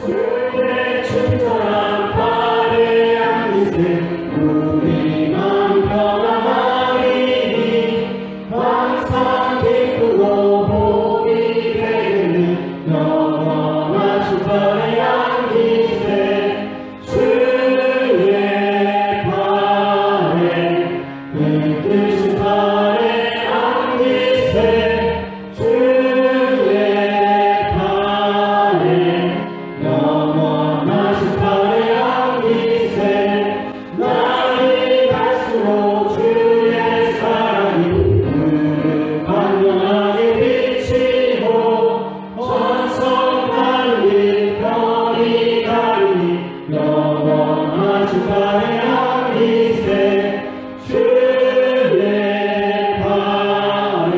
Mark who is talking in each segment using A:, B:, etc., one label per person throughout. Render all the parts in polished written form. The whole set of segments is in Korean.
A: 주의 충성한 발의 안기세 우리만 평안하리니 항상 기쁘고 복이 되는 영원한 주발의 안기세 주의 발에 그 뜻이 발의 안기세 주의 발에 영원하신 발의 안기세 날이 갈수록 주의 사랑이 광명하게 비치고 전성하는 일 별이 가리니 영원하신 발의 안기세 주의 발에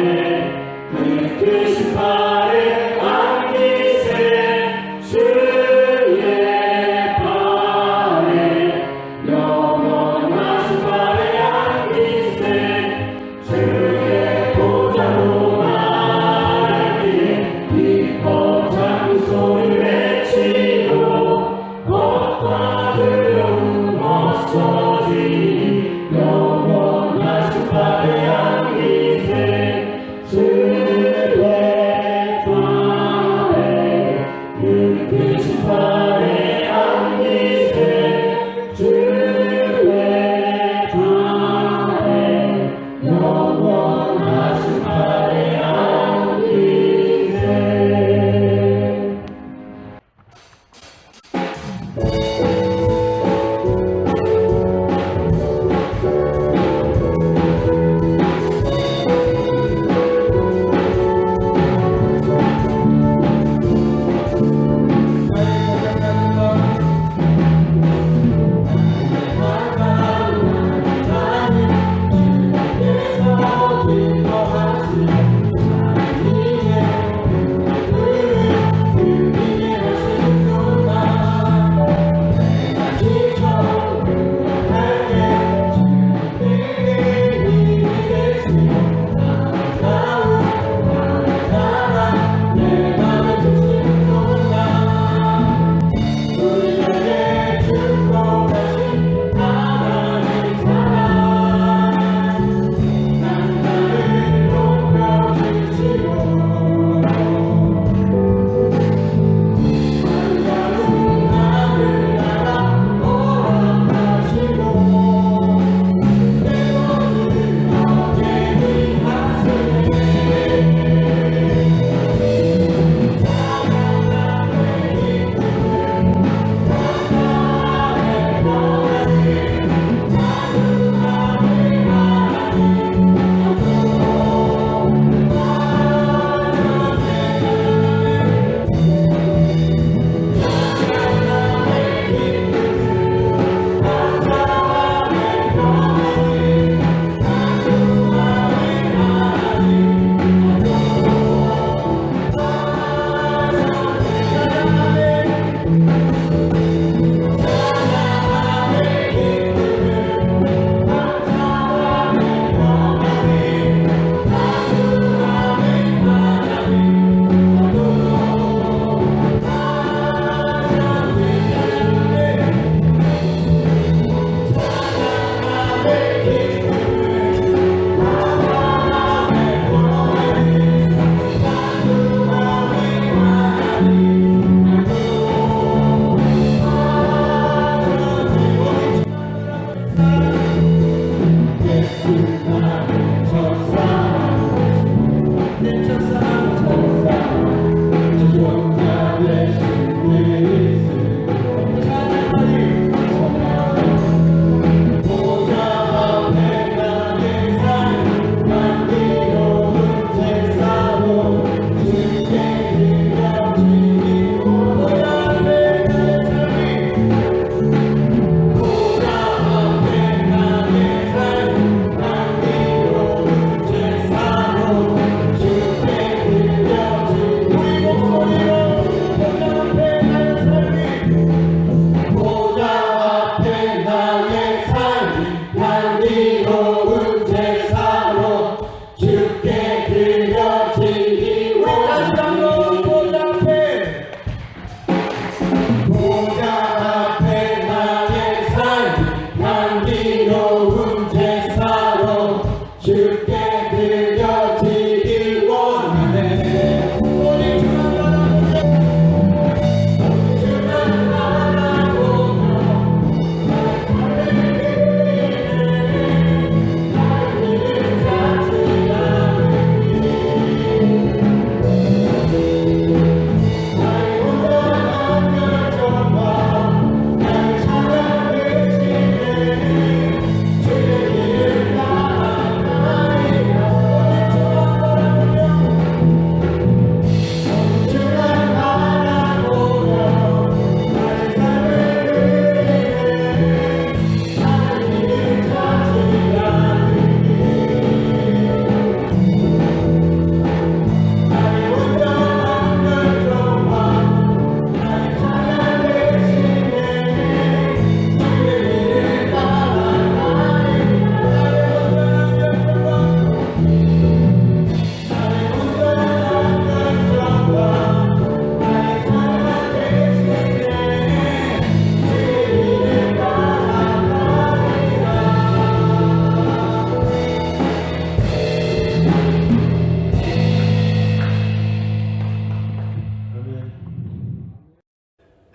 A: 그 뜻이 발의 안기세 주의 발에 영원하신 발의 안기세 주의 보좌로 말하기에 기뻐 장소를 외치고 겉과 두려움 없어지니 영원하신 발의 안기세 주의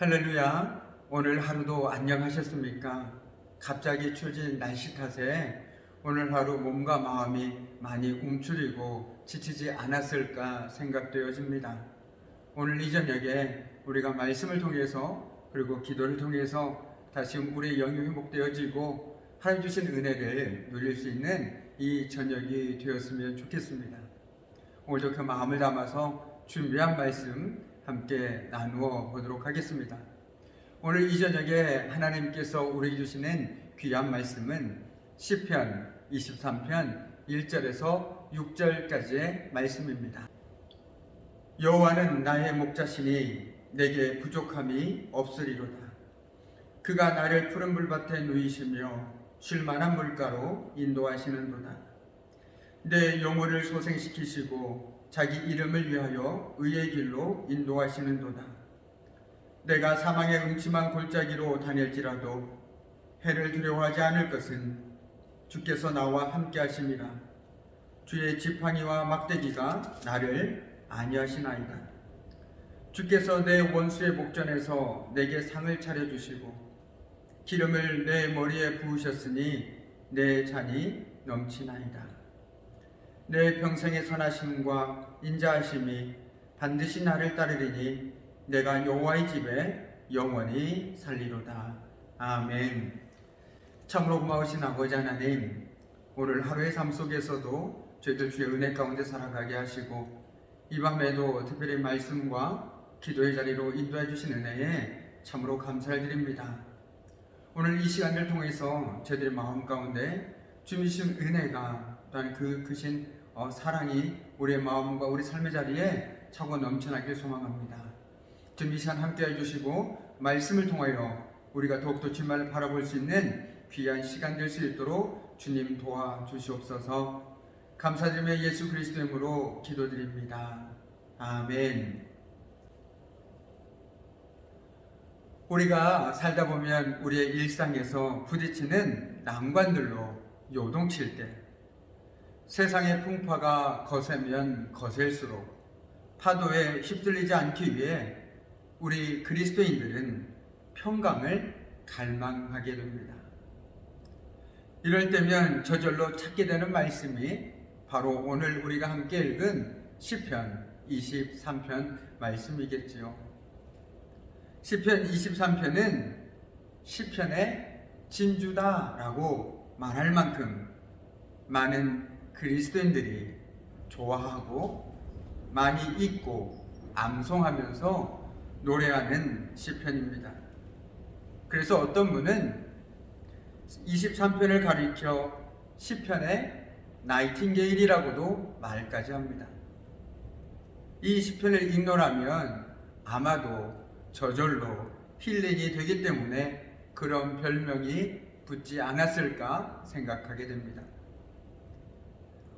B: 할렐루야. 오늘 하루도 안녕하셨습니까? 갑자기 추워진 날씨 탓에 오늘 하루 몸과 마음이 많이 움츠리고 지치지 않았을까 생각되어집니다. 오늘 이 저녁에 우리가 말씀을 통해서 그리고 기도를 통해서 다시 우리의 영이 회복되어지고 하나님 주신 은혜를 누릴 수 있는 이 저녁이 되었으면 좋겠습니다. 오늘도 그 마음을 담아서 준비한 말씀 함께 나누어 보도록 하겠습니다. 오늘 이 저녁에 하나님께서 우리에게 주시는 귀한 말씀은 시편 23편 1절에서 6절까지의 말씀입니다. 여호와는 나의 목자시니 내게 부족함이 없으리로다. 그가 나를 푸른 물밭에 누이시며 쉴 만한 물가로 인도하시는도다. 내 영혼을 소생시키시고 자기 이름을 위하여 의의 길로 인도하시는도다. 내가 사망의 음침한 골짜기로 다닐지라도 해를 두려워하지 않을 것은 주께서 나와 함께 하심이라. 주의 지팡이와 막대기가 나를 안위하시나이다. 주께서 내 원수의 목전에서 내게 상을 차려주시고 기름을 내 머리에 부으셨으니 내 잔이 넘치나이다. 내 평생의 선하심과 인자하심이 반드시 나를 따르리니 내가 여호와의 집에 영원히 살리로다. 아멘. 참으로 고마우신 아버지 하나님, 오늘 하루의 삶 속에서도 저희들 주의 은혜 가운데 살아가게 하시고 이 밤에도 특별히 말씀과 기도의 자리로 인도해 주신 은혜에 참으로 감사를 드립니다. 오늘 이 시간을 통해서 저희들의 마음 가운데 주신 은혜가 또한 그 크신 사랑이 우리의 마음과 우리 삶의 자리에 차고 넘쳐나길 소망합니다. 주님 이 시간 함께 해주시고 말씀을 통하여 우리가 더욱더 주님을 바라볼 수 있는 귀한 시간 될 수 있도록 주님 도와주시옵소서. 감사드리며 예수 그리스도의 이름으로 기도드립니다. 아멘. 우리가 살다 보면 우리의 일상에서 부딪히는 난관들로 요동칠 때 세상의 풍파가 거세면 거셀수록 파도에 휩쓸리지 않기 위해 우리 그리스도인들은 평강을 갈망하게 됩니다. 이럴 때면 저절로 찾게 되는 말씀이 바로 오늘 우리가 함께 읽은 시편 23편 말씀이겠지요. 시편 23편은 시편의 진주다라고 말할 만큼 많은 그리스도인들이 좋아하고 많이 읽고 암송하면서 노래하는 시편입니다. 그래서 어떤 분은 23편을 가리켜 시편의 나이팅게일이라고도 말까지 합니다. 이 시편을 읽노라면 아마도 저절로 힐링이 되기 때문에 그런 별명이 붙지 않았을까 생각하게 됩니다.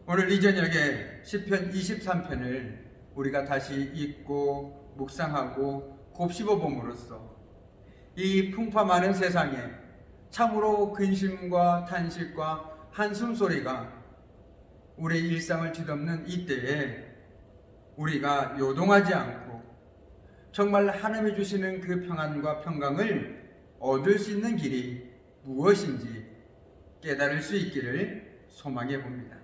B: 오늘 이 저녁에 시편 23편을 우리가 다시 읽고 묵상하고 곱씹어 봄으로써 이 풍파 많은 세상에 참으로 근심과 탄식과 한숨 소리가 우리 일상을 뒤덮는 이때에 우리가 요동하지 않고 정말 하나님이 주시는 그 평안과 평강을 얻을 수 있는 길이 무엇인지 깨달을 수 있기를 소망해 봅니다.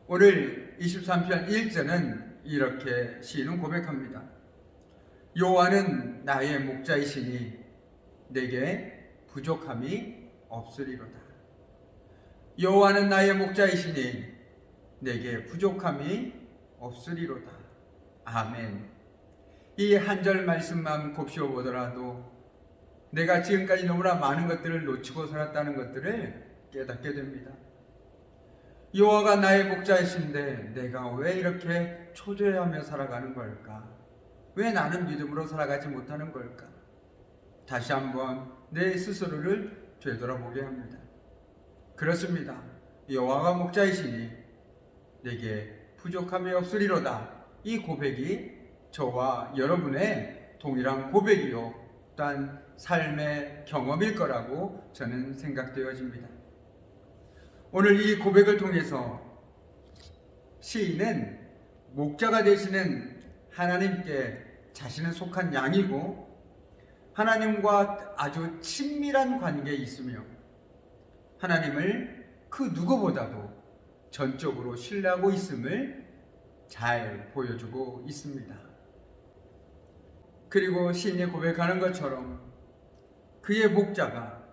B: 오늘 23편 1절은 이렇게 시인은 고백합니다. 여호와는 나의 목자이시니 내게 부족함이 없으리로다. 여호와는 나의 목자이시니 내게 부족함이 없으리로다. 아멘. 이 한 절 말씀만 곱씹어 보더라도 내가 지금까지 너무나 많은 것들을 놓치고 살았다는 것들을 깨닫게 됩니다. 여호와가 나의 목자이신데 내가 왜 이렇게 초조해하며 살아가는 걸까? 왜 나는 믿음으로 살아가지 못하는 걸까? 다시 한번 내 스스로를 되돌아보게 합니다. 그렇습니다. 여호와가 목자이시니 내게 부족함이 없으리로다. 이 고백이 저와 여러분의 동일한 고백이요 또한 삶의 경험일 거라고 저는 생각되어집니다. 오늘 이 고백을 통해서 시인은 목자가 되시는 하나님께 자신은 속한 양이고 하나님과 아주 친밀한 관계에 있으며 하나님을 그 누구보다도 전적으로 신뢰하고 있음을 잘 보여주고 있습니다. 그리고 시인이 고백하는 것처럼 그의 목자가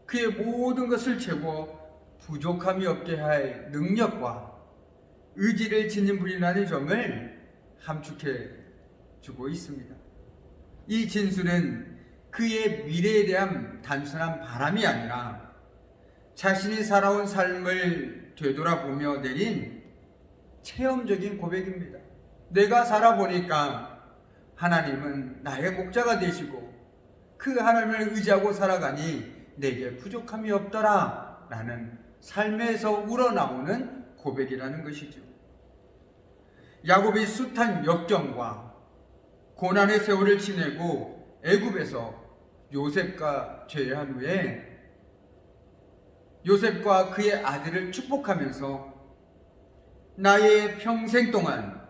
B: 그의 모든 것을 채워 부족함이 없게 할 능력과 의지를 지닌 분이라는 점을 함축해 주고 있습니다. 이 진술은 그의 미래에 대한 단순한 바람이 아니라 자신이 살아온 삶을 되돌아보며 내린 체험적인 고백입니다. 내가 살아보니까 하나님은 나의 목자가 되시고 그 하나님을 의지하고 살아가니 내게 부족함이 없더라 라는 삶에서 우러나오는 고백이라는 것이죠. 야곱이 숱한 역경과 고난의 세월을 지내고 애굽에서 요셉과 죄한 후에 요셉과 그의 아들을 축복하면서 나의 평생 동안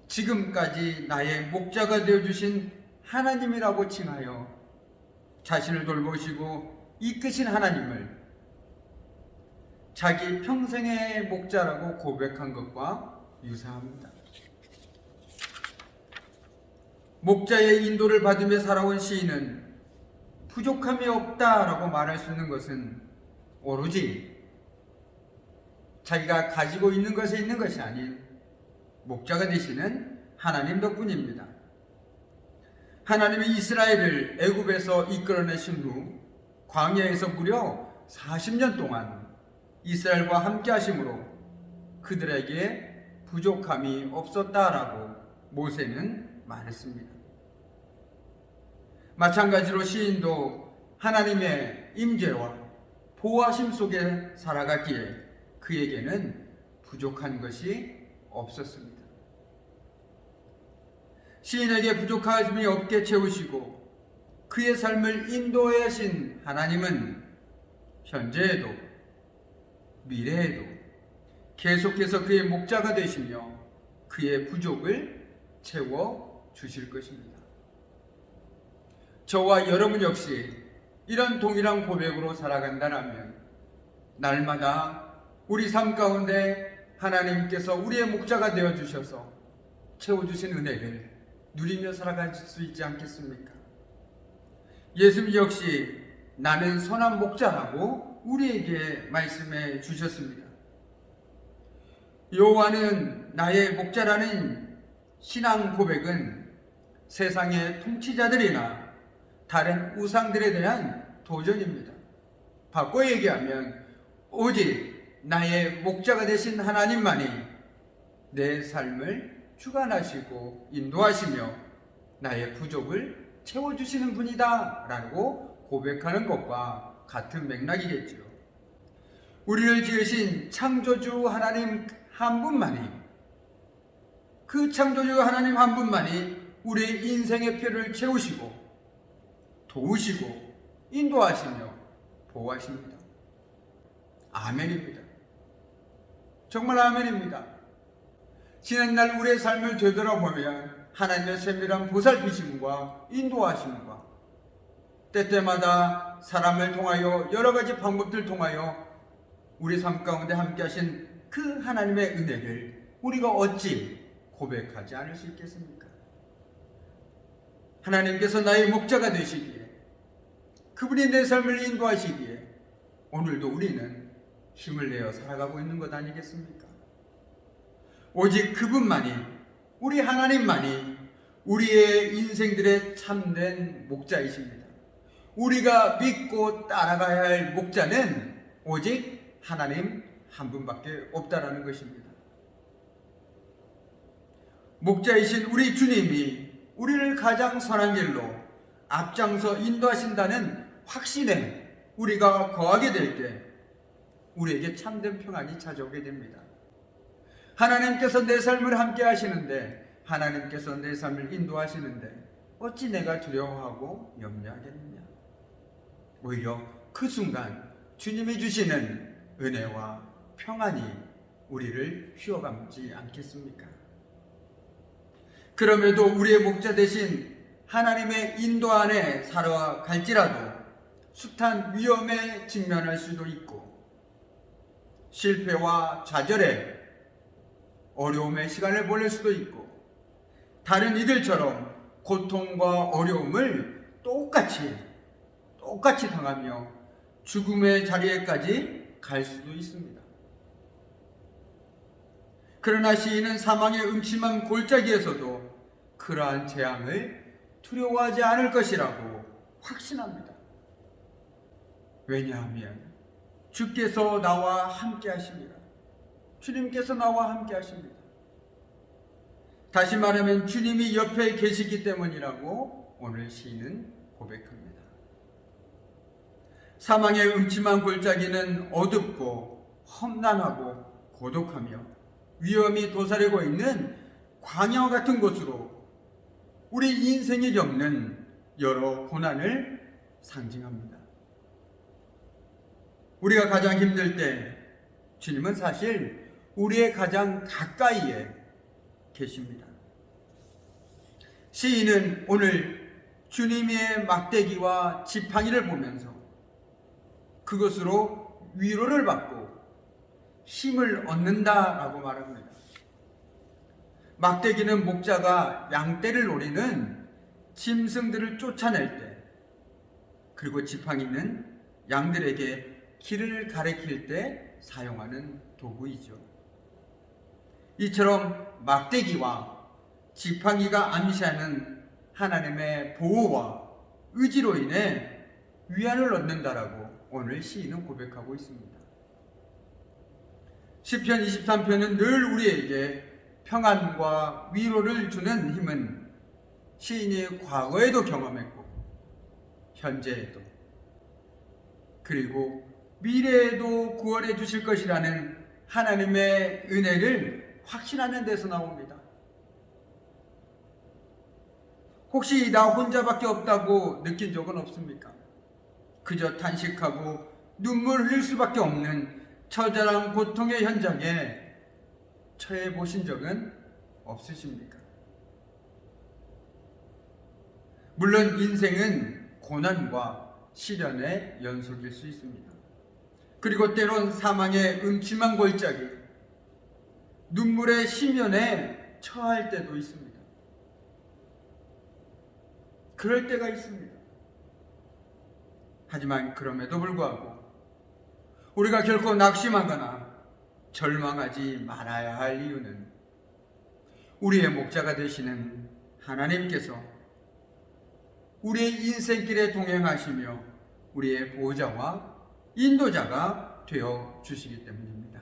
B: 지금까지 나의 목자가 되어주신 하나님이라고 칭하여 자신을 돌보시고 이끄신 하나님을 자기 평생의 목자라고 고백한 것과 유사합니다. 목자의 인도를 받으며 살아온 시인은 부족함이 없다라고 말할 수 있는 것은 오로지 자기가 가지고 있는 것에 있는 것이 아닌 목자가 되시는 하나님 덕분입니다. 하나님이 이스라엘을 애굽에서 이끌어내신 후 광야에서 무려 40년 동안 이스라엘과 함께 하심으로 그들에게 부족함이 없었다라고 모세는 말했습니다. 마찬가지로 시인도 하나님의 임재와 보호하심 속에 살아갔기에 그에게는 부족한 것이 없었습니다. 시인에게 부족함이 없게 채우시고 그의 삶을 인도해 하신 하나님은 현재에도 미래에도 계속해서 그의 목자가 되시며 그의 부족을 채워 주실 것입니다. 저와 여러분 역시 이런 동일한 고백으로 살아간다면 날마다 우리 삶 가운데 하나님께서 우리의 목자가 되어 주셔서 채워주신 은혜를 누리며 살아갈 수 있지 않겠습니까? 예수님 역시 나는 선한 목자라고 우리에게 말씀해 주셨습니다. 여호와는 나의 목자라는 신앙 고백은 세상의 통치자들이나 다른 우상들에 대한 도전입니다. 바꿔 얘기하면 오직 나의 목자가 되신 하나님만이 내 삶을 주관하시고 인도하시며 나의 부족을 채워주시는 분이다 라고 고백하는 것과 같은 맥락이겠죠. 우리를 지으신 창조주 하나님 한 분만이, 그 창조주 하나님 한 분만이 우리의 인생의 표를 채우시고 도우시고 인도하시며 보호하십니다. 아멘입니다. 정말 아멘입니다. 지난날 우리의 삶을 되돌아보면 하나님의 세밀한 보살피심과 인도하심과 때때마다 사람을 통하여 여러 가지 방법들 통하여 우리 삶 가운데 함께 하신 그 하나님의 은혜를 우리가 어찌 고백하지 않을 수 있겠습니까? 하나님께서 나의 목자가 되시기에, 그분이 내 삶을 인도하시기에 오늘도 우리는 힘을 내어 살아가고 있는 것 아니겠습니까? 오직 그분만이, 우리 하나님만이 우리의 인생들의 참된 목자이십니다. 우리가 믿고 따라가야 할 목자는 오직 하나님 한 분밖에 없다라는 것입니다. 목자이신 우리 주님이 우리를 가장 선한 길로 앞장서 인도하신다는 확신에 우리가 거하게 될 때 우리에게 참된 평안이 찾아오게 됩니다. 하나님께서 내 삶을 함께 하시는데, 하나님께서 내 삶을 인도하시는데 어찌 내가 두려워하고 염려하겠느냐? 오히려 그 순간 주님이 주시는 은혜와 평안이 우리를 휘어감지 않겠습니까? 그럼에도 우리의 목자 되신 하나님의 인도 안에 살아갈지라도 숱한 위험에 직면할 수도 있고 실패와 좌절에 어려움의 시간을 보낼 수도 있고 다른 이들처럼 고통과 어려움을 똑같이 당하며 죽음의 자리에까지 갈 수도 있습니다. 그러나 시인은 사망의 음침한 골짜기에서도 그러한 재앙을 두려워하지 않을 것이라고 확신합니다. 왜냐하면 주께서 나와 함께 하십니다. 주님께서 나와 함께 하십니다. 다시 말하면 주님이 옆에 계시기 때문이라고 오늘 시인은 고백합니다. 사망의 음침한 골짜기는 어둡고 험난하고 고독하며 위험이 도사리고 있는 광야와 같은 곳으로 우리 인생이 겪는 여러 고난을 상징합니다. 우리가 가장 힘들 때 주님은 사실 우리의 가장 가까이에 계십니다. 시인은 오늘 주님의 막대기와 지팡이를 보면서 그것으로 위로를 받고 힘을 얻는다라고 말합니다. 막대기는 목자가 양떼를 노리는 짐승들을 쫓아낼 때, 그리고 지팡이는 양들에게 길을 가리킬 때 사용하는 도구이죠. 이처럼 막대기와 지팡이가 암시하는 하나님의 보호와 의지로 인해 위안을 얻는다라고 오늘 시인은 고백하고 있습니다. 시편 23편은 늘 우리에게 평안과 위로를 주는 힘은 시인이 과거에도 경험했고 현재에도 그리고 미래에도 구원해 주실 것이라는 하나님의 은혜를 확신하는 데서 나옵니다. 혹시 나 혼자밖에 없다고 느낀 적은 없습니까? 그저 탄식하고 눈물 흘릴 수밖에 없는 처절한 고통의 현장에 처해 보신 적은 없으십니까? 물론 인생은 고난과 시련의 연속일 수 있습니다. 그리고 때론 사망의 음침한 골짜기, 눈물의 심연에 처할 때도 있습니다. 그럴 때가 있습니다. 하지만 그럼에도 불구하고 우리가 결코 낙심하거나 절망하지 말아야 할 이유는 우리의 목자가 되시는 하나님께서 우리의 인생길에 동행하시며 우리의 보호자와 인도자가 되어 주시기 때문입니다.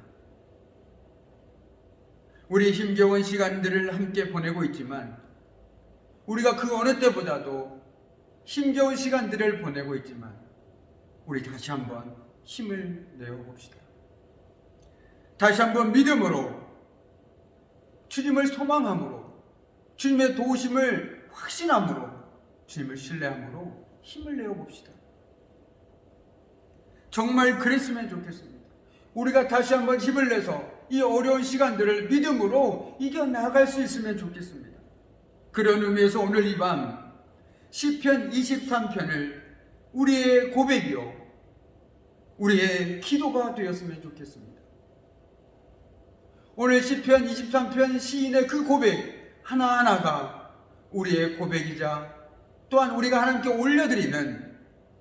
B: 우리 힘겨운 시간들을 함께 보내고 있지만 우리가 그 어느 때보다도 힘겨운 시간들을 보내고 있지만 우리 다시 한번 힘을 내어 봅시다. 다시 한번 믿음으로 주님을 소망함으로 주님의 도우심을 확신함으로 주님을 신뢰함으로 힘을 내어 봅시다. 정말 그랬으면 좋겠습니다. 우리가 다시 한번 힘을 내서 이 어려운 시간들을 믿음으로 이겨나갈 수 있으면 좋겠습니다. 그런 의미에서 오늘 이 밤 시편 23편을 우리의 고백이요 우리의 기도가 되었으면 좋겠습니다. 오늘 시편 23편 시인의 그 고백 하나하나가 우리의 고백이자 또한 우리가 하나님께 올려드리는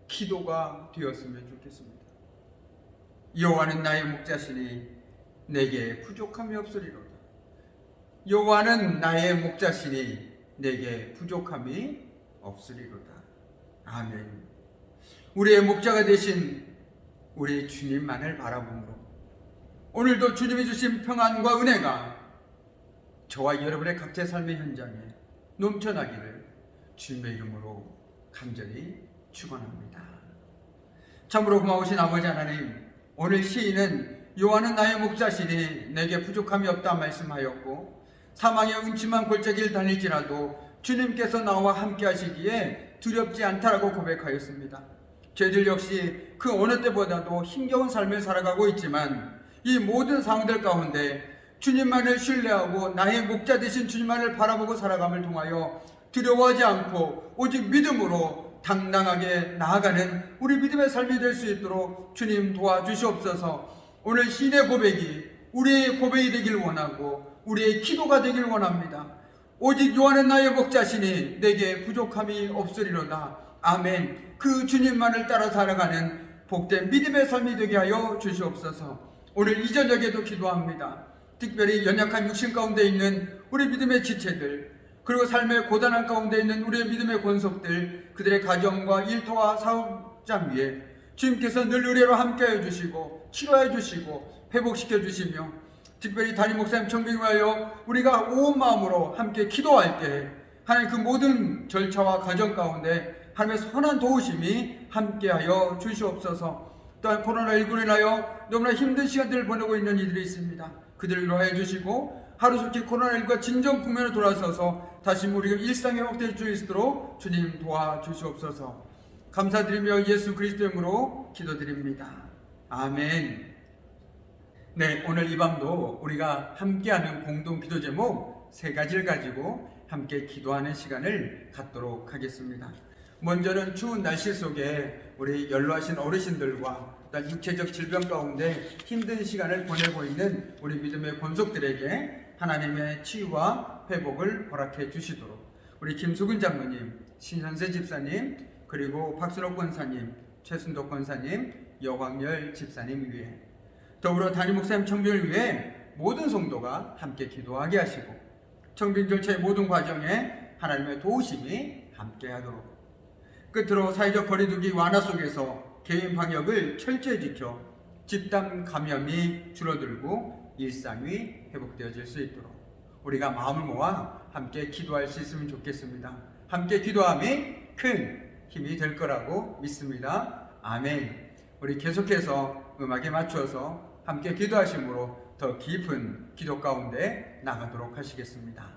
B: 기도가 되었으면 좋겠습니다. 여호와는 나의 목자시니 내게 부족함이 없으리로다. 여호와는 나의 목자시니 내게 부족함이 없으리로다. 아멘. 우리의 목자가 되신 우리 주님만을 바라보므로 오늘도 주님이 주신 평안과 은혜가 저와 여러분의 각자의 삶의 현장에 넘쳐나기를 주님의 이름으로 간절히 축원합니다. 참으로 고마우신 아버지 하나님, 오늘 시인은 여호와는 나의 목자시니 내게 부족함이 없다 말씀하였고 사망의 음침한 골짜기를 다닐지라도 주님께서 나와 함께 하시기에 두렵지 않다라고 고백하였습니다. 저희들 역시 그 어느 때보다도 힘겨운 삶을 살아가고 있지만 이 모든 상황들 가운데 주님만을 신뢰하고 나의 목자 되신 주님만을 바라보고 살아감을 통하여 두려워하지 않고 오직 믿음으로 당당하게 나아가는 우리 믿음의 삶이 될 수 있도록 주님 도와주시옵소서. 오늘 신의 고백이 우리의 고백이 되길 원하고 우리의 기도가 되길 원합니다. 오직 요한은 나의 목자시니 내게 부족함이 없으리로다. 아멘. 그 주님만을 따라 살아가는 복된 믿음의 삶이 되게 하여 주시옵소서. 오늘 이 저녁에도 기도합니다. 특별히 연약한 육신 가운데 있는 우리 믿음의 지체들, 그리고 삶의 고단한 가운데 있는 우리의 믿음의 권속들, 그들의 가정과 일터와 사업장 위에 주님께서 늘 의뢰로 함께해 주시고 치료해 주시고 회복시켜 주시며, 특별히 담임 목사님 청빙을 위하여 우리가 온 마음으로 함께 기도할 때 하나님 그 모든 절차와 과정 가운데 하나님의 선한 도우심이 함께하여 주시옵소서. 또한 코로나19로 인하여 너무나 힘든 시간들을 보내고 있는 이들이 있습니다. 그들을 위로해 주시고 하루속히 코로나19가 진정 국면으로 돌아서서 다시 우리가 일상에 회복될 수 있도록 주님 도와주시옵소서. 감사드리며 예수 그리스도의 이름으로 기도드립니다. 아멘. 네, 오늘 이 밤도 우리가 함께하는 공동 기도 제목 3가지를 가지고 함께 기도하는 시간을 갖도록 하겠습니다. 먼저는 추운 날씨 속에 우리 연로하신 어르신들과 육체적 질병 가운데 힘든 시간을 보내고 있는 우리 믿음의 권속들에게 하나님의 치유와 회복을 허락해 주시도록 우리 김수근 장로님, 신현세 집사님, 그리고 박순옥 권사님, 최순덕 권사님, 여광열 집사님 위해, 더불어 담임 목사님 청빙을 위해 모든 성도가 함께 기도하게 하시고 청빙 절차의 모든 과정에 하나님의 도우심이 함께하도록, 끝으로 사회적 거리두기 완화 속에서 개인 방역을 철저히 지켜 집단 감염이 줄어들고 일상이 회복되어질 수 있도록 우리가 마음을 모아 함께 기도할 수 있으면 좋겠습니다. 함께 기도함이 큰 힘이 될 거라고 믿습니다. 아멘. 우리 계속해서 음악에 맞추어서 함께 기도하심으로 더 깊은 기도 가운데 나가도록 하시겠습니다.